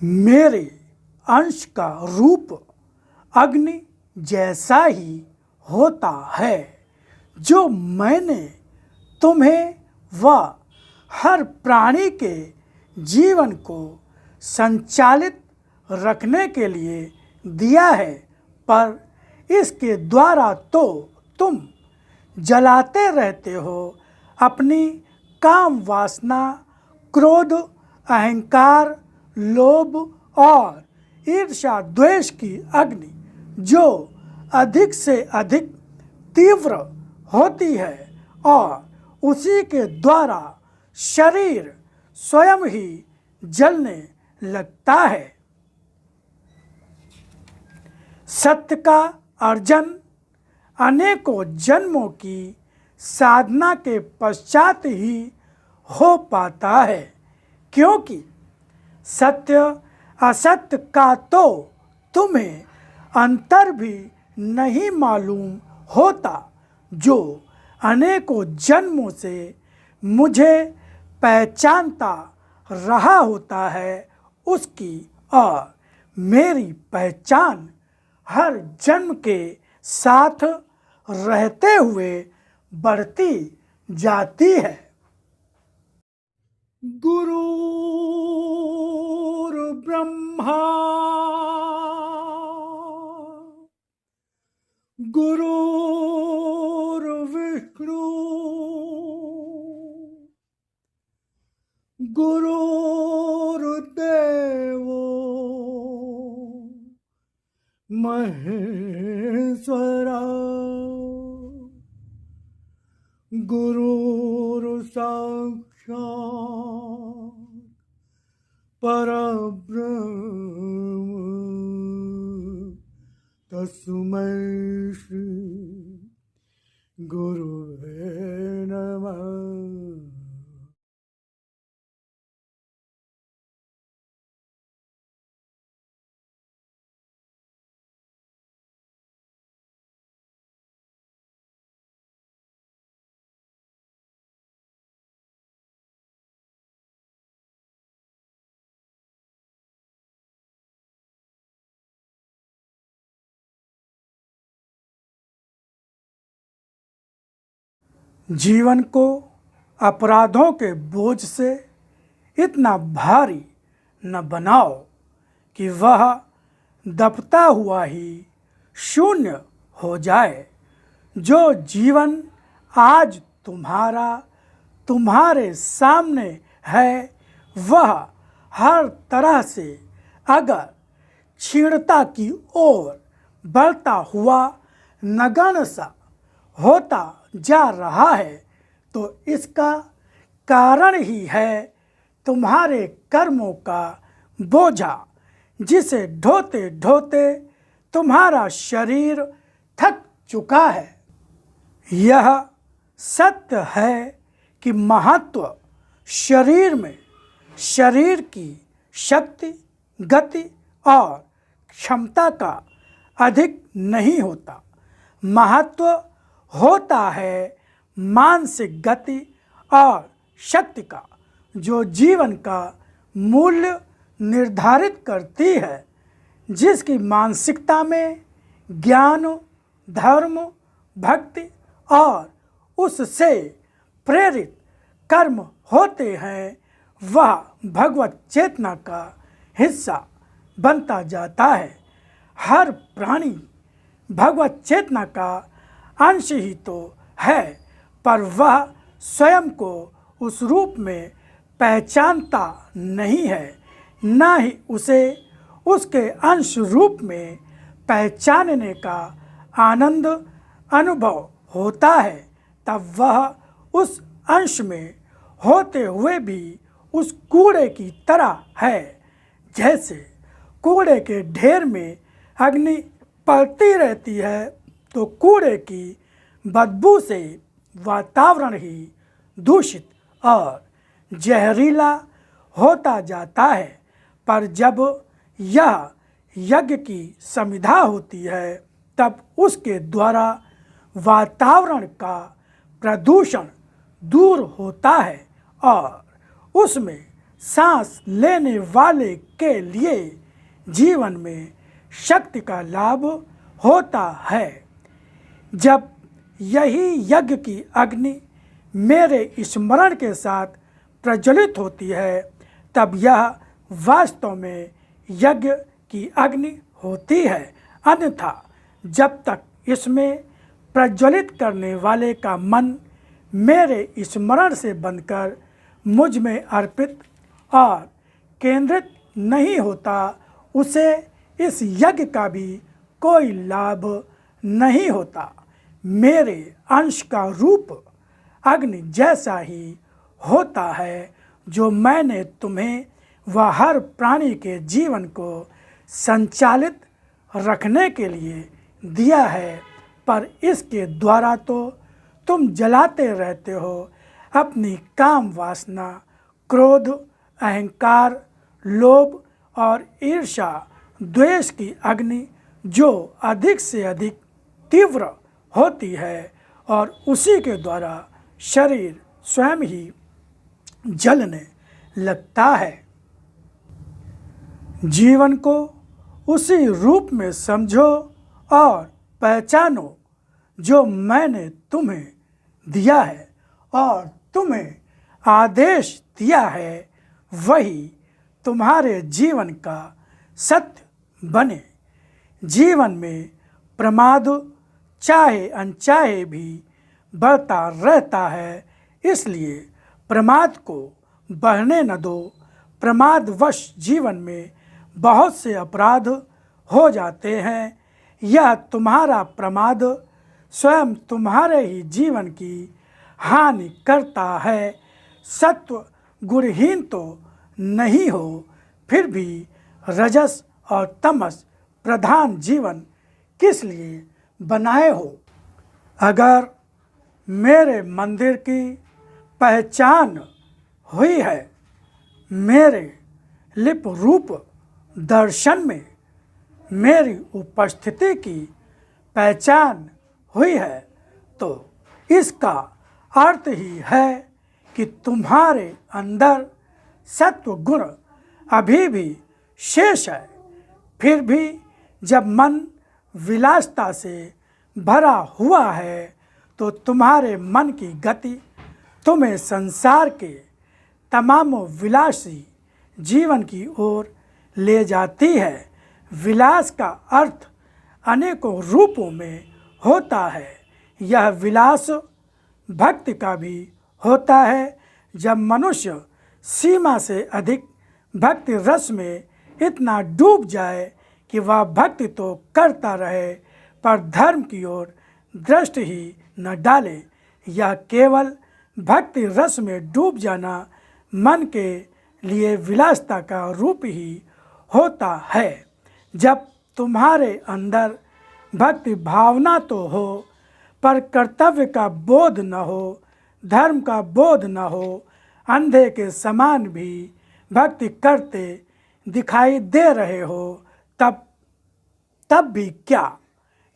मेरे अंश का रूप अग्नि जैसा ही होता है। जो मैंने तुम्हें व हर प्राणी के जीवन को संचालित रखने के लिए दिया है, पर इसके द्वारा तो तुम जलाते रहते हो अपनी काम वासना, क्रोध, अहंकार, लोभ और ईर्ष्या द्वेष की अग्नि, जो अधिक से अधिक तीव्र होती है और उसी के द्वारा शरीर स्वयं ही जलने लगता है। सत्य का अर्जन अनेकों जन्मों की साधना के पश्चात ही हो पाता है, क्योंकि सत्य असत्य का तो तुम्हें अंतर भी नहीं मालूम होता, जो अनेकों जन्मों से मुझे पहचानता रहा होता है उसकी और मेरी पहचान हर जन्म के साथ रहते हुए बढ़ती जाती है। गुरुर् ब्रह्मा गुरुर्विष्णु गुरुर्देवो महेश्वरा गुरुर्साक्षात् परब्रह्म तस्मै श्री गुरुवे नमः। जीवन को अपराधों के बोझ से इतना भारी न बनाओ कि वह दबता हुआ ही शून्य हो जाए। जो जीवन आज तुम्हारे सामने है, वह हर तरह से अगर क्षीणता की ओर बढ़ता हुआ नगण्य सा होता जा रहा है, तो इसका कारण ही है तुम्हारे कर्मों का बोझा, जिसे ढोते ढोते तुम्हारा शरीर थक चुका है। यह सत्य है कि महत्व शरीर में शरीर की शक्ति, गति और क्षमता का अधिक नहीं होता। महत्व होता है मानसिक गति और शक्ति का, जो जीवन का मूल्य निर्धारित करती है। जिसकी मानसिकता में ज्ञान, धर्म, भक्ति और उससे प्रेरित कर्म होते हैं, वह भगवत चेतना का हिस्सा बनता जाता है। हर प्राणी भगवत चेतना का अंश ही तो है, पर वह स्वयं को उस रूप में पहचानता नहीं है, न ही उसे उसके अंश रूप में पहचानने का आनंद अनुभव होता है। तब वह उस अंश में होते हुए भी उस कूड़े की तरह है। जैसे कूड़े के ढेर में अग्नि पड़ती रहती है, तो कूड़े की बदबू से वातावरण ही दूषित और जहरीला होता जाता है। पर जब यह यज्ञ की समिधा होती है, तब उसके द्वारा वातावरण का प्रदूषण दूर होता है और उसमें सांस लेने वाले के लिए जीवन में शक्ति का लाभ होता है। जब यही यज्ञ की अग्नि मेरे स्मरण के साथ प्रज्वलित होती है, तब यह वास्तव में यज्ञ की अग्नि होती है। अन्यथा जब तक इसमें प्रज्वलित करने वाले का मन मेरे स्मरण से बनकर मुझ में अर्पित और केंद्रित नहीं होता, उसे इस यज्ञ का भी कोई लाभ नहीं होता। मेरे अंश का रूप अग्नि जैसा ही होता है, जो मैंने तुम्हें व हर प्राणी के जीवन को संचालित रखने के लिए दिया है, पर इसके द्वारा तो तुम जलाते रहते हो अपनी काम वासना, क्रोध, अहंकार, लोभ और ईर्ष्या, द्वेष की अग्नि, जो अधिक से अधिक तीव्र होती है और उसी के द्वारा शरीर स्वयं ही जलने लगता है। जीवन को उसी रूप में समझो और पहचानो जो मैंने तुम्हें दिया है और तुम्हें आदेश दिया है, वही तुम्हारे जीवन का सत्य बने। जीवन में प्रमाद चाहे अनचाहे भी बढ़ता रहता है, इसलिए प्रमाद को बढ़ने न दो। प्रमादवश जीवन में बहुत से अपराध हो जाते हैं। यह तुम्हारा प्रमाद स्वयं तुम्हारे ही जीवन की हानि करता है। सत्व गुणहीन तो नहीं हो, फिर भी रजस और तमस प्रधान जीवन किस लिए बनाए हो? अगर मेरे मंदिर की पहचान हुई है, मेरे लिप रूप दर्शन में मेरी उपस्थिति की पहचान हुई है, तो इसका अर्थ ही है कि तुम्हारे अंदर सत्व गुण अभी भी शेष है। फिर भी जब मन विलासता से भरा हुआ है, तो तुम्हारे मन की गति तुम्हें संसार के तमाम विलासी जीवन की ओर ले जाती है। विलास का अर्थ अनेकों रूपों में होता है। यह विलास भक्ति का भी होता है। जब मनुष्य सीमा से अधिक भक्ति रस में इतना डूब जाए कि वह भक्ति तो करता रहे, पर धर्म की ओर दृष्टि ही न डाले, यह केवल भक्ति रस में डूब जाना मन के लिए विलासता का रूप ही होता है। जब तुम्हारे अंदर भक्ति भावना तो हो, पर कर्तव्य का बोध न हो, धर्म का बोध न हो, अंधे के समान भी भक्ति करते दिखाई दे रहे हो, तब भी क्या,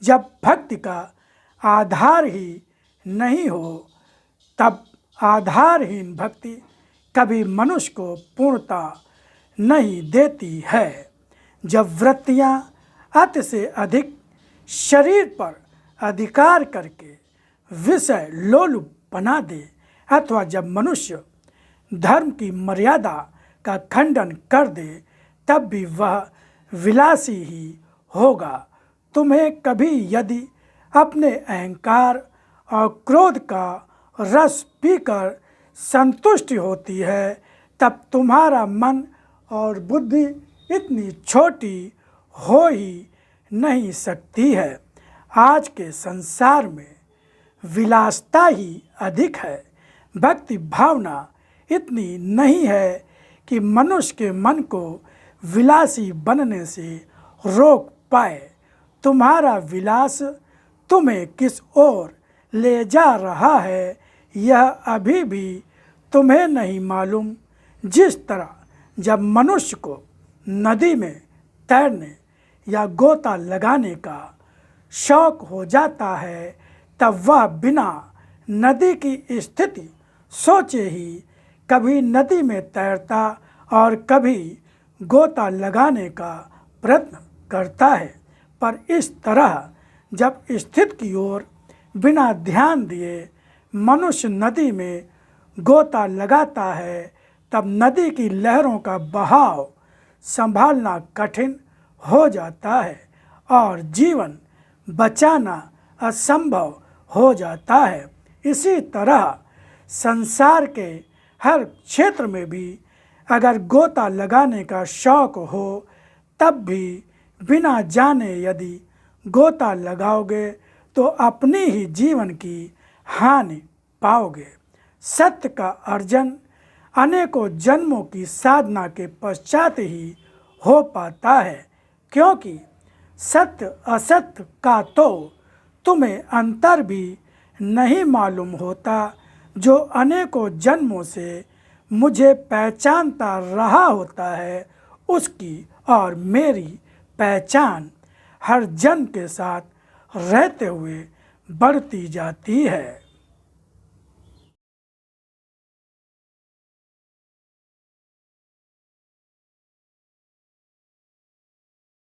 जब भक्ति का आधार ही नहीं हो, तब आधारहीन भक्ति कभी मनुष्य को पूर्णता नहीं देती है। जब वृत्तियाँ अति से अधिक शरीर पर अधिकार करके विषय लोलुप बना दे, अथवा जब मनुष्य धर्म की मर्यादा का खंडन कर दे, तब भी वह विलासी ही होगा। तुम्हें कभी यदि अपने अहंकार और क्रोध का रस पीकर संतुष्टि होती है, तब तुम्हारा मन और बुद्धि इतनी छोटी हो ही नहीं सकती है। आज के संसार में विलासता ही अधिक है। भक्ति भावना इतनी नहीं है कि मनुष्य के मन को विलासी बनने से रोक पाए। तुम्हारा विलास तुम्हें किस ओर ले जा रहा है, यह अभी भी तुम्हें नहीं मालूम। जिस तरह जब मनुष्य को नदी में तैरने या गोता लगाने का शौक हो जाता है, तब वह बिना नदी की स्थिति सोचे ही कभी नदी में तैरता और कभी गोता लगाने का प्रयत्न करता है, पर इस तरह जब स्थिति की ओर बिना ध्यान दिए मनुष्य नदी में गोता लगाता है, तब नदी की लहरों का बहाव संभालना कठिन हो जाता है और जीवन बचाना असंभव हो जाता है। इसी तरह संसार के हर क्षेत्र में भी अगर गोता लगाने का शौक हो, तब भी बिना जाने यदि गोता लगाओगे तो अपनी ही जीवन की हानि पाओगे। सत्य का अर्जन अनेकों जन्मों की साधना के पश्चात ही हो पाता है, क्योंकि सत्य असत्य का तो तुम्हें अंतर भी नहीं मालूम होता। जो अनेकों जन्मों से मुझे पहचानता रहा होता है, उसकी और मेरी पहचान हर जन्म के साथ रहते हुए बढ़ती जाती है।